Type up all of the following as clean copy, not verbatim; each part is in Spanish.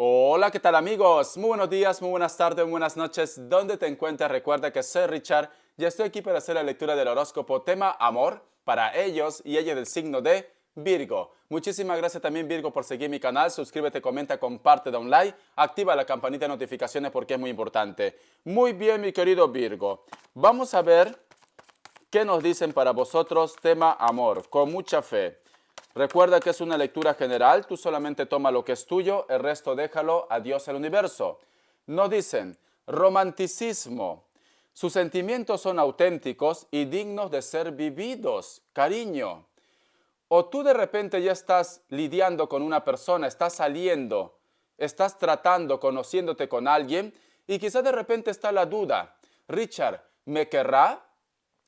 Hola, ¿qué tal amigos? Muy buenos días, muy buenas tardes, muy buenas noches. ¿Dónde te encuentras? Recuerda que soy Richard y estoy aquí para hacer la lectura del horóscopo tema amor para ellos y ella del signo de Virgo. Muchísimas gracias también Virgo por seguir mi canal. Suscríbete, comenta, comparte, da un like, activa la campanita de notificaciones porque es muy importante. Muy bien, mi querido Virgo. Vamos a ver qué nos dicen para vosotros tema amor, con mucha fe. Recuerda que es una lectura general, tú solamente toma lo que es tuyo, el resto déjalo a Dios el universo. Nos dicen, romanticismo. Sus sentimientos son auténticos y dignos de ser vividos, cariño. O tú de repente ya estás lidiando con una persona, estás saliendo, estás tratando, conociéndote con alguien y quizás de repente está la duda. Richard, ¿me querrá?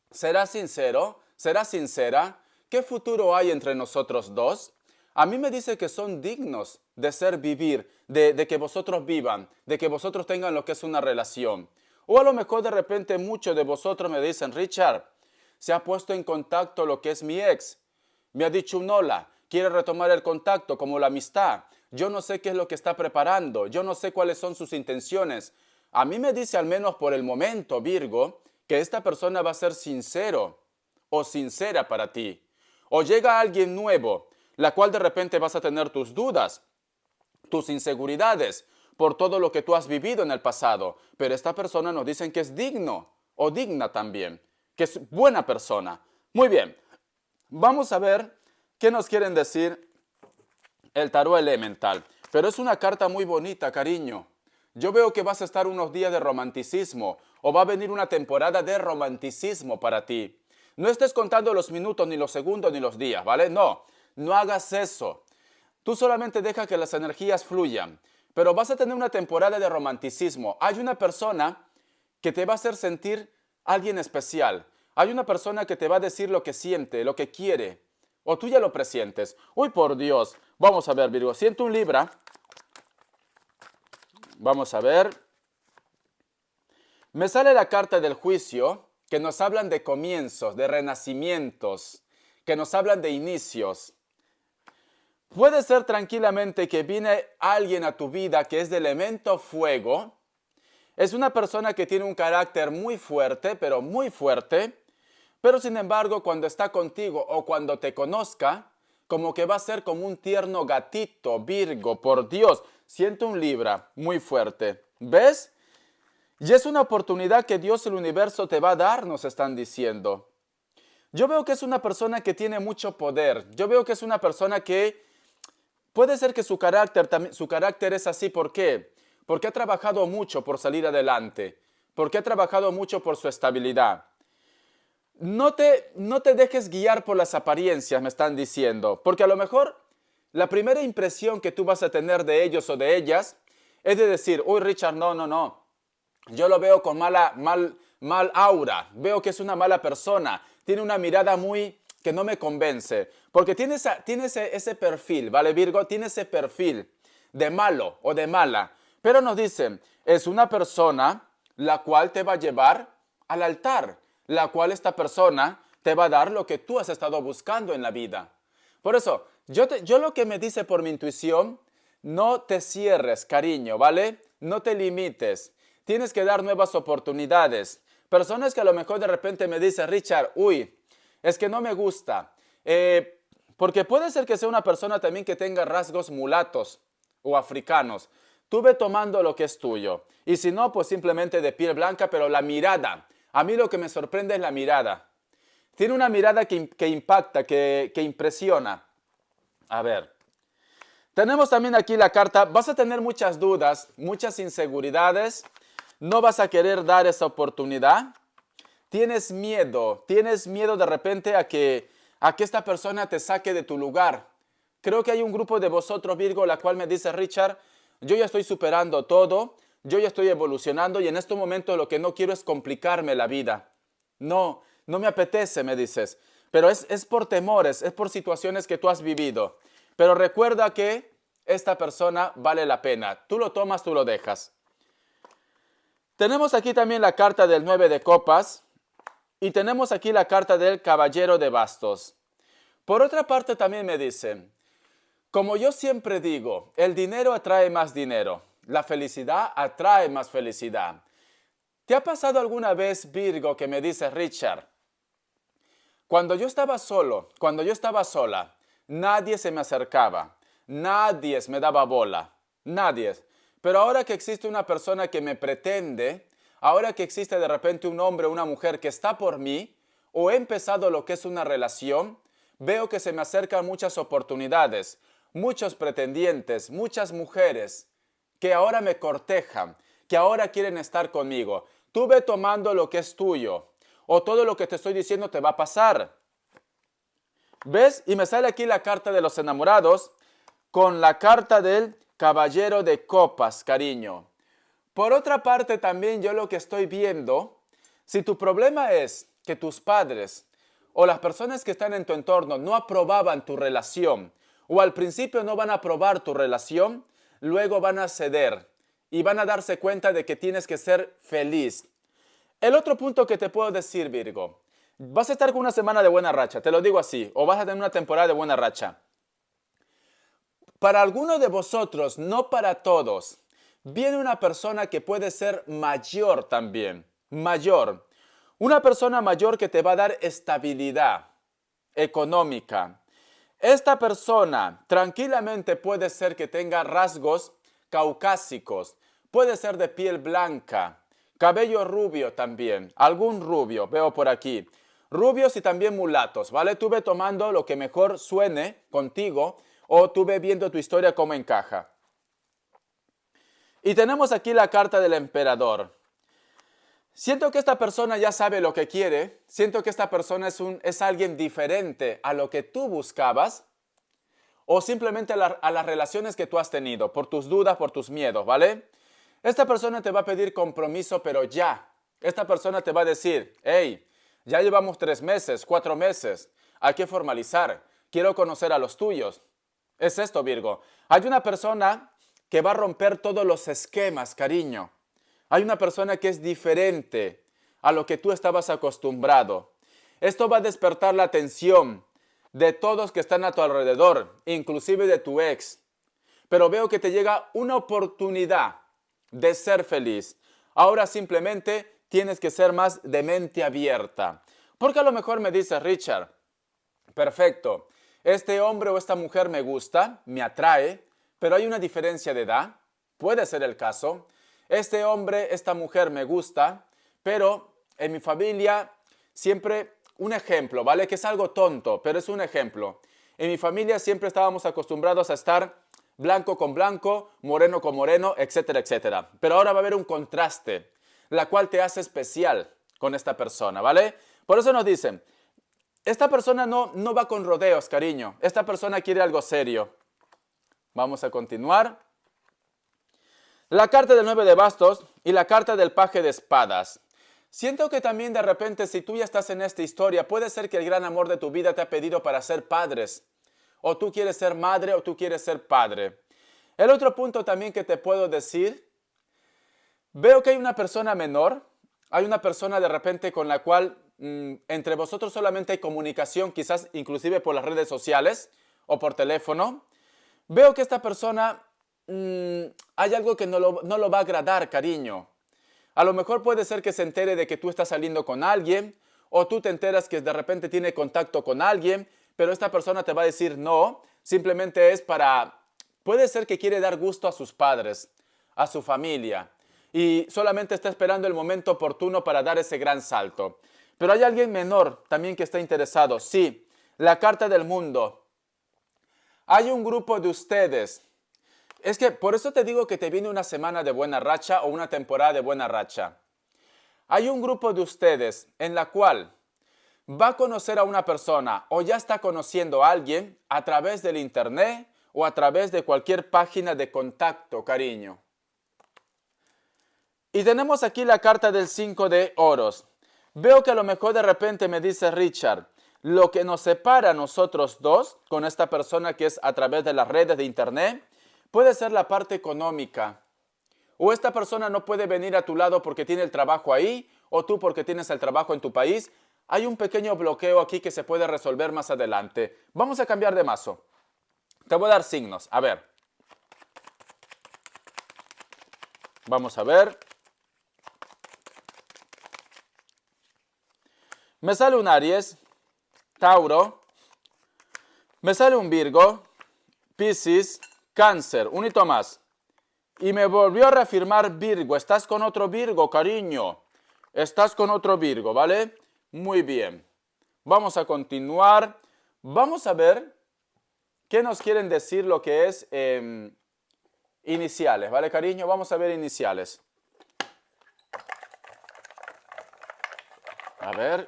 ¿Será sincero? ¿Será sincera? ¿Qué futuro hay entre nosotros dos? A mí me dice que son dignos de ser vivir, de que vosotros vivan, de que vosotros tengan lo que es una relación. O a lo mejor de repente muchos de vosotros me dicen, Richard, se ha puesto en contacto lo que es mi ex. Me ha dicho un hola, quiere retomar el contacto como la amistad. Yo no sé qué es lo que está preparando, yo no sé cuáles son sus intenciones. A mí me dice al menos por el momento, Virgo, que esta persona va a ser sincero o sincera para ti. O llega alguien nuevo, la cual de repente vas a tener tus dudas, tus inseguridades por todo lo que tú has vivido en el pasado. Pero esta persona nos dicen que es digno o digna también, que es buena persona. Muy bien, vamos a ver qué nos quieren decir el tarot elemental. Pero es una carta muy bonita, cariño. Yo veo que vas a estar unos días de romanticismo o va a venir una temporada de romanticismo para ti. No estés contando los minutos, ni los segundos, ni los días, ¿vale? No, no hagas eso. Tú solamente deja que las energías fluyan. Pero vas a tener una temporada de romanticismo. Hay una persona que te va a hacer sentir alguien especial. Hay una persona que te va a decir lo que siente, lo que quiere. O tú ya lo presientes. Uy, por Dios. Vamos a ver, Virgo. Siento un Libra. Vamos a ver. Me sale la carta del juicio, que nos hablan de comienzos, de renacimientos, que nos hablan de inicios. Puede ser tranquilamente que viene alguien a tu vida que es de elemento fuego. Es una persona que tiene un carácter muy fuerte, pero muy fuerte. Pero sin embargo, cuando está contigo o cuando te conozca, como que va a ser como un tierno gatito, Virgo, por Dios. Siento un Libra muy fuerte. ¿Ves? Y es una oportunidad que Dios, el universo, te va a dar, nos están diciendo. Yo veo que es una persona que tiene mucho poder. Yo veo que es una persona que puede ser que su carácter es así. ¿Por qué? Porque ha trabajado mucho por salir adelante. Porque ha trabajado mucho por su estabilidad. No te dejes guiar por las apariencias, me están diciendo. Porque a lo mejor la primera impresión que tú vas a tener de ellos o de ellas es de decir, uy, Richard, no. Yo lo veo con mal aura. Veo que es una mala persona. Tiene una mirada muy que no me convence. Porque tiene ese perfil, ¿vale, Virgo? Tiene ese perfil de malo o de mala. Pero nos dicen, es una persona la cual te va a llevar al altar. La cual esta persona te va a dar lo que tú has estado buscando en la vida. Por eso, yo lo que me dice por mi intuición, no te cierres, cariño, ¿vale? No te limites. Tienes que dar nuevas oportunidades. Personas que a lo mejor de repente me dicen, Richard, uy, es que no me gusta. Porque puede ser que sea una persona también que tenga rasgos mulatos o africanos. Tú ve tomando lo que es tuyo. Y si no, pues simplemente de piel blanca, pero la mirada. A mí lo que me sorprende es la mirada. Tiene una mirada que impacta, que impresiona. A ver. Tenemos también aquí la carta. Vas a tener muchas dudas, muchas inseguridades. No vas a querer dar esa oportunidad. Tienes miedo de repente a que esta persona te saque de tu lugar. Creo que hay un grupo de vosotros, Virgo, la cual me dice, Richard, yo ya estoy superando todo, yo ya estoy evolucionando y en este momento lo que no quiero es complicarme la vida. No me apetece, me dices. Pero es por temores, es por situaciones que tú has vivido. Pero recuerda que esta persona vale la pena. Tú lo tomas, tú lo dejas. Tenemos aquí también la carta del 9 de copas y tenemos aquí la carta del caballero de bastos. Por otra parte también me dicen, Como yo siempre digo, el dinero atrae más dinero. La felicidad atrae más felicidad. ¿Te ha pasado alguna vez, Virgo, que me dice, Richard, cuando yo estaba solo, cuando yo estaba sola, nadie se me acercaba, nadie me daba bola, nadie. Pero ahora que existe una persona que me pretende, ahora que existe de repente un hombre o una mujer que está por mí, o he empezado lo que es una relación, veo que se me acercan muchas oportunidades, muchos pretendientes, muchas mujeres que ahora me cortejan, que ahora quieren estar conmigo. Tú ve tomando lo que es tuyo, o todo lo que te estoy diciendo te va a pasar. ¿Ves? Y me sale aquí la carta de los enamorados con la carta del caballero de copas, cariño. Por otra parte, también yo lo que estoy viendo, si tu problema es que tus padres o las personas que están en tu entorno no aprobaban tu relación, o al principio no van a aprobar tu relación, luego van a ceder y van a darse cuenta de que tienes que ser feliz. El otro punto que te puedo decir, Virgo, vas a estar con una semana de buena racha, te lo digo así, o vas a tener una temporada de buena racha. Para algunos de vosotros, no para todos, viene una persona que puede ser mayor también, mayor. Una persona mayor que te va a dar estabilidad económica. Esta persona tranquilamente puede ser que tenga rasgos caucásicos, puede ser de piel blanca, cabello rubio también, algún rubio, veo por aquí. Rubios y también mulatos, ¿vale? Tú ve tomando lo que mejor suene contigo o tú ve viendo tu historia cómo encaja. Y tenemos aquí la carta del emperador. Siento que esta persona ya sabe lo que quiere, siento que esta persona es alguien diferente a lo que tú buscabas o simplemente a las relaciones que tú has tenido, por tus dudas, por tus miedos, ¿vale? Esta persona te va a pedir compromiso, pero ya. Esta persona te va a decir, hey, ya llevamos 3 meses, 4 meses, hay que formalizar, quiero conocer a los tuyos. Es esto, Virgo. Hay una persona que va a romper todos los esquemas, cariño. Hay una persona que es diferente a lo que tú estabas acostumbrado. Esto va a despertar la atención de todos que están a tu alrededor, inclusive de tu ex. Pero veo que te llega una oportunidad de ser feliz. Ahora simplemente tienes que ser más de mente abierta. Porque a lo mejor me dices, Richard, perfecto, este hombre o esta mujer me gusta, me atrae, pero hay una diferencia de edad. Puede ser el caso. Este hombre, esta mujer me gusta, pero en mi familia siempre, un ejemplo, ¿vale? Que es algo tonto, pero es un ejemplo. En mi familia siempre estábamos acostumbrados a estar blanco con blanco, moreno con moreno, etcétera, etcétera. Pero ahora va a haber un contraste, la cual te hace especial con esta persona, ¿vale? Por eso nos dicen, esta persona no va con rodeos, cariño. Esta persona quiere algo serio. Vamos a continuar. La carta del 9 de bastos y la carta del paje de espadas. Siento que también de repente si tú ya estás en esta historia, puede ser que el gran amor de tu vida te ha pedido para ser padres. O tú quieres ser madre o tú quieres ser padre. El otro punto también que te puedo decir, veo que hay una persona menor, hay una persona de repente con la cual entre vosotros solamente hay comunicación, quizás inclusive por las redes sociales o por teléfono. Veo que esta persona hay algo que no lo va a agradar, cariño. A lo mejor puede ser que se entere de que tú estás saliendo con alguien o tú te enteras que de repente tiene contacto con alguien, pero esta persona te va a decir no, simplemente es puede ser que quiere dar gusto a sus padres, a su familia y solamente está esperando el momento oportuno para dar ese gran salto. Pero hay alguien menor también que está interesado. Sí, la carta del mundo. Hay un grupo de ustedes. Es que por eso te digo que te viene una semana de buena racha o una temporada de buena racha. Hay un grupo de ustedes en la cual va a conocer a una persona o ya está conociendo a alguien a través del internet o a través de cualquier página de contacto, cariño. Y tenemos aquí la carta del 5 de oros. Veo que a lo mejor de repente me dice Richard, lo que nos separa a nosotros dos con esta persona que es a través de las redes de internet, puede ser la parte económica. O esta persona no puede venir a tu lado porque tiene el trabajo ahí, o tú porque tienes el trabajo en tu país. Hay un pequeño bloqueo aquí que se puede resolver más adelante. Vamos a cambiar de mazo. Te voy a dar signos. A ver. Vamos a ver. Me sale un Aries, Tauro, me sale un Virgo, Piscis, Cáncer, un hito más. Y me volvió a reafirmar Virgo. Estás con otro Virgo, cariño. Estás con otro Virgo, ¿vale? Muy bien. Vamos a continuar. Vamos a ver qué nos quieren decir lo que es iniciales, ¿vale, cariño? Vamos a ver iniciales. A ver.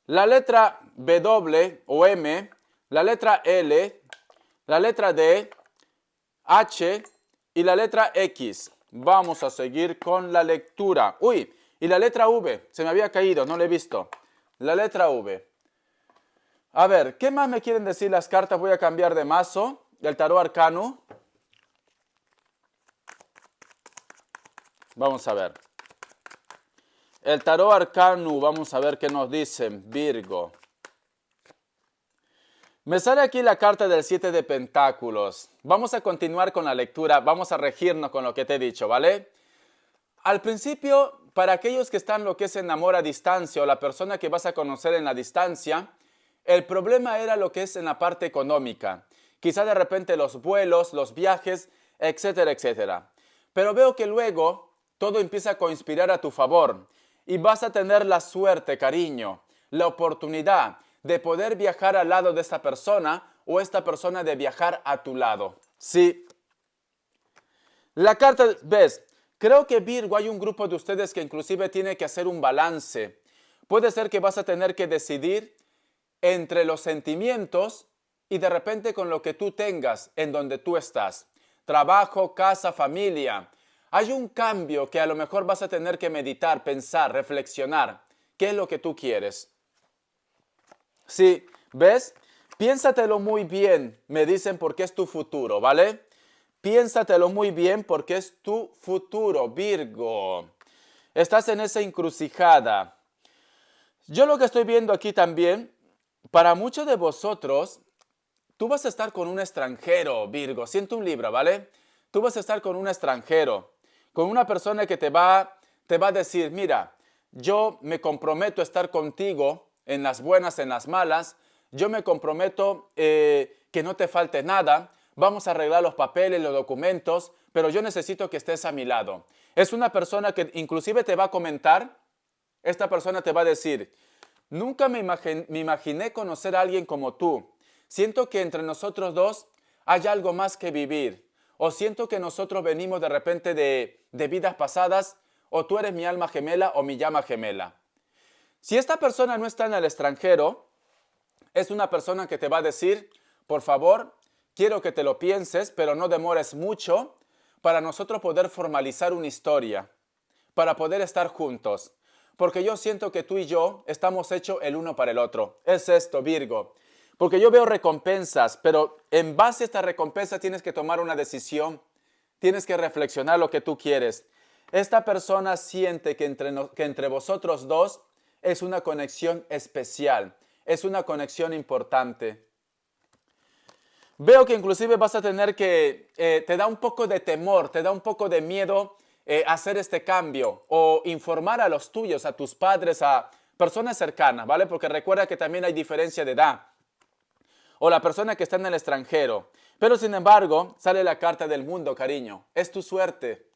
La letra W o M, la letra L, la letra D, H y la letra X. Vamos a seguir con la lectura. Uy, y la letra V, se me había caído, no la he visto. La letra V. A ver, ¿qué más me quieren decir las cartas? Voy a cambiar de mazo, del tarot arcano. Vamos a ver. El tarot arcano, vamos a ver qué nos dicen, Virgo. Me sale aquí la carta del 7 de pentáculos. Vamos a continuar con la lectura, vamos a regirnos con lo que te he dicho, ¿vale? Al principio, para aquellos que están lo que es en amor a distancia o la persona que vas a conocer en la distancia, el problema era lo que es en la parte económica. Quizá de repente los vuelos, los viajes, etcétera, etcétera. Pero veo que luego todo empieza a conspirar a tu favor. Y vas a tener la suerte, cariño, la oportunidad de poder viajar al lado de esta persona o esta persona de viajar a tu lado. Sí. La carta, ves, creo que Virgo hay un grupo de ustedes que inclusive tiene que hacer un balance. Puede ser que vas a tener que decidir entre los sentimientos y de repente con lo que tú tengas en donde tú estás. Trabajo, casa, familia. Hay un cambio que a lo mejor vas a tener que meditar, pensar, reflexionar. ¿Qué es lo que tú quieres? Sí, ¿ves? Piénsatelo muy bien, me dicen, porque es tu futuro, ¿vale? Piénsatelo muy bien porque es tu futuro, Virgo. Estás en esa encrucijada. Yo lo que estoy viendo aquí también, para muchos de vosotros, tú vas a estar con un extranjero, Virgo. Siento un libro, ¿vale? Tú vas a estar con un extranjero. Con una persona que te va a decir, mira, yo me comprometo a estar contigo en las buenas, en las malas. Yo me comprometo que no te falte nada. Vamos a arreglar los papeles, los documentos, pero yo necesito que estés a mi lado. Es una persona que inclusive te va a comentar, esta persona te va a decir, nunca me imaginé conocer a alguien como tú. Siento que entre nosotros dos hay algo más que vivir. O siento que nosotros venimos de repente de vidas pasadas, o tú eres mi alma gemela o mi llama gemela. Si esta persona no está en el extranjero, es una persona que te va a decir, por favor, quiero que te lo pienses, pero no demores mucho para nosotros poder formalizar una historia, para poder estar juntos. Porque yo siento que tú y yo estamos hechos el uno para el otro. Es esto, Virgo. Porque yo veo recompensas, pero en base a esta recompensa tienes que tomar una decisión. Tienes que reflexionar lo que tú quieres. Esta persona siente que entre vosotros dos es una conexión especial. Es una conexión importante. Veo que inclusive vas a tener que, te da un poco de temor, te da un poco de miedo hacer este cambio o informar a los tuyos, a tus padres, a personas cercanas, ¿vale? Porque recuerda que también hay diferencia de edad. O la persona que está en el extranjero. Pero sin embargo, sale la carta del mundo, cariño. Es tu suerte.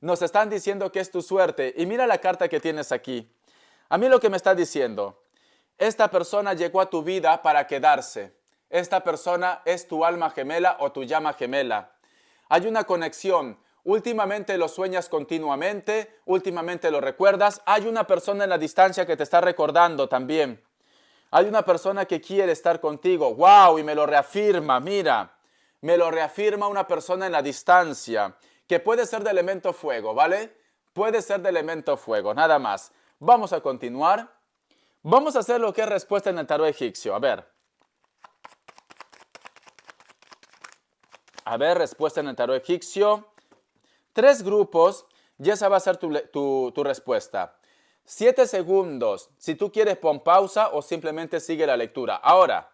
Nos están diciendo que es tu suerte. Y mira la carta que tienes aquí. A mí lo que me está diciendo, esta persona llegó a tu vida para quedarse. Esta persona es tu alma gemela o tu llama gemela. Hay una conexión. Últimamente lo sueñas continuamente, últimamente lo recuerdas. Hay una persona en la distancia que te está recordando también. Hay una persona que quiere estar contigo. ¡Wow! Y me lo reafirma, mira. Me lo reafirma una persona en la distancia. Que puede ser de elemento fuego, ¿vale? Puede ser de elemento fuego, nada más. Vamos a continuar. Vamos a hacer lo que es respuesta en el tarot egipcio. A ver, respuesta en el tarot egipcio. 3 grupos, y esa va a ser tu respuesta. 7 segundos, si tú quieres pon pausa o simplemente sigue la lectura. Ahora,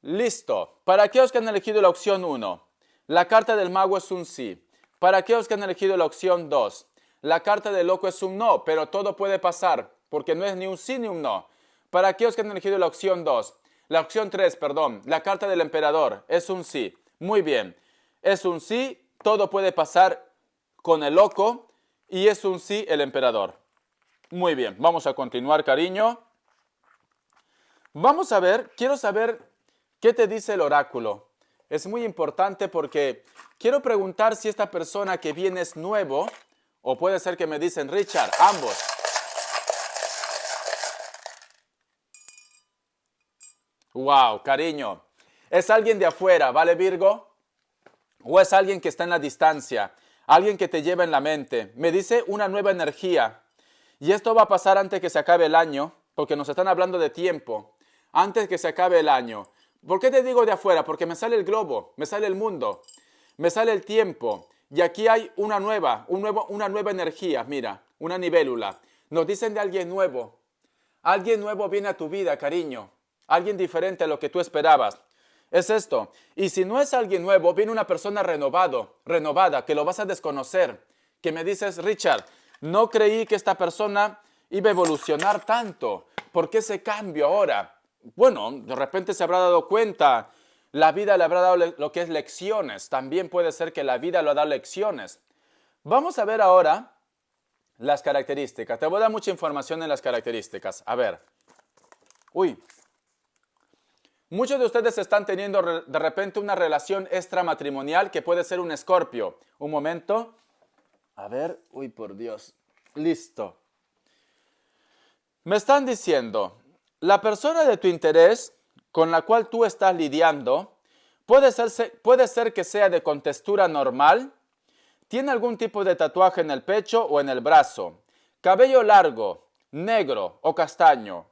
Listo. Para aquellos que han elegido la opción 1, la carta del mago es un sí. Para aquellos que han elegido la opción 2, la carta del loco es un no, pero todo puede pasar, porque no es ni un sí ni un no. Para aquellos que han elegido la opción 2, la opción 3, perdón, la carta del emperador es un sí. Muy bien. Es un sí, todo puede pasar con el loco, y es un sí el emperador. Muy bien, vamos a continuar, cariño. Vamos a ver, quiero saber qué te dice el oráculo. Es muy importante porque quiero preguntar si esta persona que viene es nuevo, o puede ser que me dicen Richard, ambos. Wow, cariño. ¿Es alguien de afuera, vale, Virgo? ¿O es alguien que está en la distancia? Alguien que te lleva en la mente. Me dice una nueva energía. Y esto va a pasar antes que se acabe el año, porque nos están hablando de tiempo. Antes que se acabe el año. ¿Por qué te digo de afuera? Porque me sale el globo, me sale el mundo, me sale el tiempo. Y aquí hay una nueva energía, mira, una libélula. Nos dicen de alguien nuevo. Alguien nuevo viene a tu vida, cariño. Alguien diferente a lo que tú esperabas. Es esto. Y si no es alguien nuevo, viene una persona renovada, que lo vas a desconocer. Que me dices, Richard, no creí que esta persona iba a evolucionar tanto. ¿Por qué ese cambio ahora? Bueno, de repente se habrá dado cuenta. La vida le habrá dado lo que es lecciones. También puede ser que la vida le ha dado lecciones. Vamos a ver ahora las características. Te voy a dar mucha información en las características. A ver. Uy. Muchos de ustedes están teniendo de repente una relación extramatrimonial que puede ser un escorpio. Un momento. A ver. Uy, por Dios. Listo. Me están diciendo, la persona de tu interés con la cual tú estás lidiando puede ser que sea de contextura normal, tiene algún tipo de tatuaje en el pecho o en el brazo, cabello largo, negro o castaño.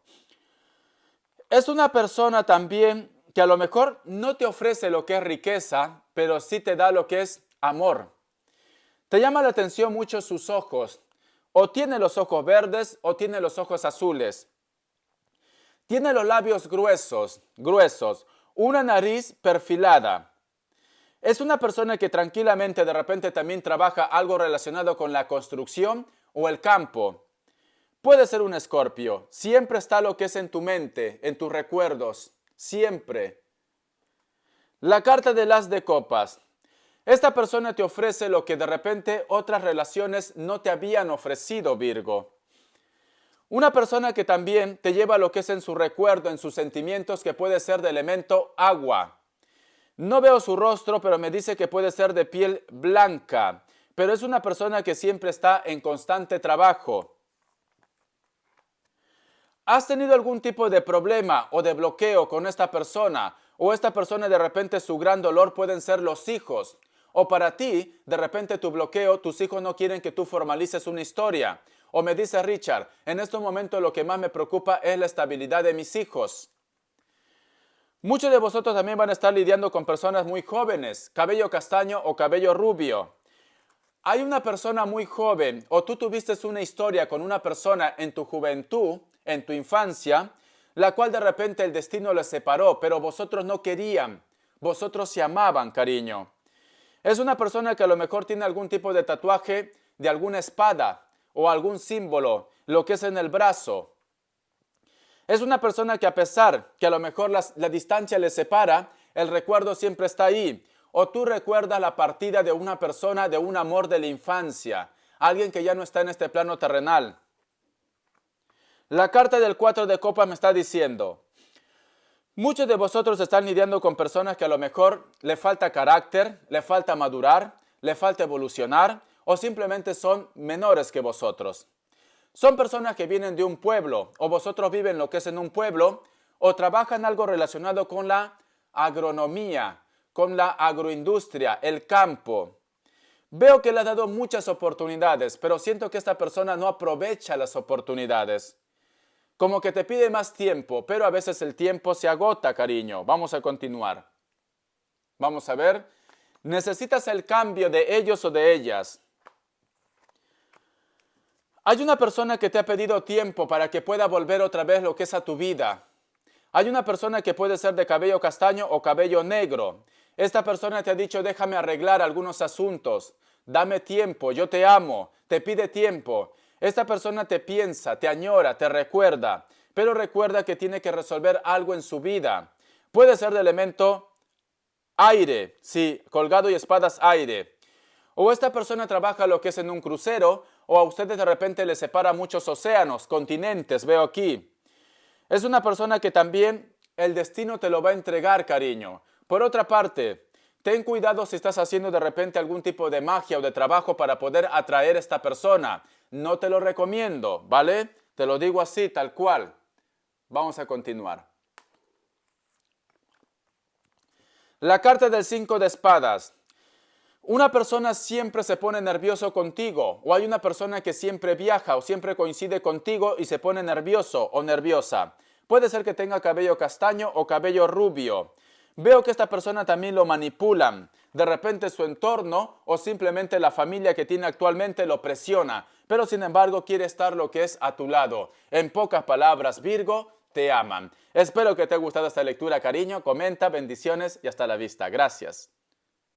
Es una persona también que a lo mejor no te ofrece lo que es riqueza, pero sí te da lo que es amor. Te llama la atención mucho sus ojos. O tiene los ojos verdes o tiene los ojos azules. Tiene los labios gruesos, una nariz perfilada. Es una persona que tranquilamente de repente también trabaja algo relacionado con la construcción o el campo. Puede ser un escorpio. Siempre está lo que es en tu mente, en tus recuerdos. Siempre. La carta del as de copas. Esta persona te ofrece lo que de repente otras relaciones no te habían ofrecido, Virgo. Una persona que también te lleva lo que es en su recuerdo, en sus sentimientos, que puede ser de elemento agua. No veo su rostro, pero me dice que puede ser de piel blanca. Pero es una persona que siempre está en constante trabajo. ¿Has tenido algún tipo de problema o de bloqueo con esta persona? O esta persona de repente su gran dolor pueden ser los hijos. O para ti, de repente tu bloqueo, tus hijos no quieren que tú formalices una historia. O me dice Richard, en estos momentos lo que más me preocupa es la estabilidad de mis hijos. Muchos de vosotros también van a estar lidiando con personas muy jóvenes, cabello castaño o cabello rubio. Hay una persona muy joven o tú tuviste una historia con una persona en tu juventud, en tu infancia, la cual de repente el destino les separó, pero vosotros no querían, vosotros se amaban, cariño. Es una persona que a lo mejor tiene algún tipo de tatuaje de alguna espada o algún símbolo, lo que es en el brazo. Es una persona que a pesar que a lo mejor la distancia les separa, el recuerdo siempre está ahí. O tú recuerdas la partida de una persona, de un amor de la infancia, alguien que ya no está en este plano terrenal. La carta del 4 de copas me está diciendo, muchos de vosotros están lidiando con personas que a lo mejor le falta carácter, le falta madurar, le falta evolucionar o simplemente son menores que vosotros. Son personas que vienen de un pueblo o vosotros viven lo que es en un pueblo o trabajan algo relacionado con la agronomía, con la agroindustria, el campo. Veo que le ha dado muchas oportunidades, pero siento que esta persona no aprovecha las oportunidades. Como que te pide más tiempo, pero a veces el tiempo se agota, cariño. Vamos a continuar. Vamos a ver. Necesitas el cambio de ellos o de ellas. Hay una persona que te ha pedido tiempo para que pueda volver otra vez lo que es a tu vida. Hay una persona que puede ser de cabello castaño o cabello negro. Esta persona te ha dicho, déjame arreglar algunos asuntos, dame tiempo, yo te amo, te pide tiempo. Esta persona te piensa, te añora, te recuerda, pero recuerda que tiene que resolver algo en su vida. Puede ser de elemento aire, sí, colgado y espadas aire. O esta persona trabaja lo que es en un crucero, o a ustedes de repente les separa muchos océanos, continentes, veo aquí. Es una persona que también el destino te lo va a entregar, cariño. Por otra parte, ten cuidado si estás haciendo de repente algún tipo de magia o de trabajo para poder atraer a esta persona. No te lo recomiendo, ¿vale? Te lo digo así, tal cual. Vamos a continuar. La carta del 5 de espadas. Una persona siempre se pone nervioso contigo, o hay una persona que siempre viaja o siempre coincide contigo y se pone nervioso o nerviosa. Puede ser que tenga cabello castaño o cabello rubio. Veo que esta persona también lo manipulan. De repente su entorno o simplemente la familia que tiene actualmente lo presiona, pero sin embargo quiere estar lo que es a tu lado. En pocas palabras, Virgo, te aman. Espero que te haya gustado esta lectura, cariño. Comenta, bendiciones y hasta la vista. Gracias.